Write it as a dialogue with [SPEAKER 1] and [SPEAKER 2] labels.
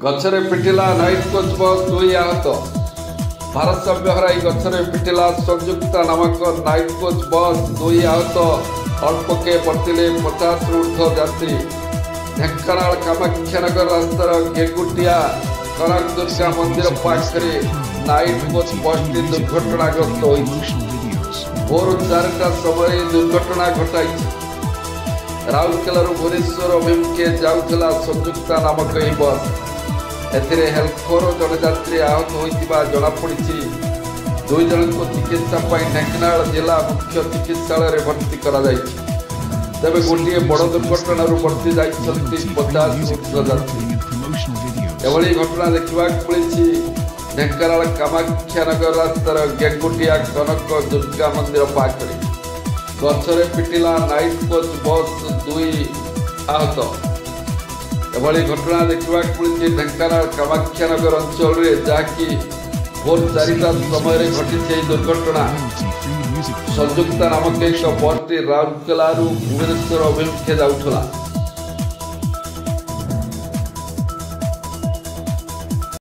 [SPEAKER 1] गछरे पिटिला night coach bus 2 आहत। भारसाम्य हराई गछरे पिटिला संयुक्ता नामक नाइट कोच बस 2 आहत। अल्पके पड़ते 50 रु ऊर्ध्व यात्री। ढेंकानाल कामाक्षानगर रास्तार गेगुटिया कनक दुर्गा मंदिर पाखरे नाइट कोच बसटी दुर्घटनाग्रस्त होइछि। भोर 4टा समय दुर्घटना घटाई। राउरकेला भुवनेश्वर अभिमुखे जाउथला संयुक्ता नामक यह बस। एथिरे हेल्पर जड़े यात्री आहत होइतिबा जणा पड़िछि। 2 जन को चिकित्सा ढेंकानाल जिला मुख्य चिकित्सालय भर्ती करा जाइछि। तेबे गोटे बड़ दुर्घटना बर्ती जाइछन्ति 50 ऊर्ध्व यात्री। एभली घटना देखा मिली ढेंकानाल कामाक्षानगर रास्तार गेगुटिया कनक दुर्गा मंदिर पाखरे गछरे पिटिला नाइट कोच बस 2 आहत। एभली घटना देखा मिली ढेंकानाल कामाक्षानगर अंचल में जहाँकि भोर 4टा समय घटी दुर्घटना। संयुक्ता नामक एक बसटी राउरकेला भुवनेश्वर अभिमुखे जाउथला।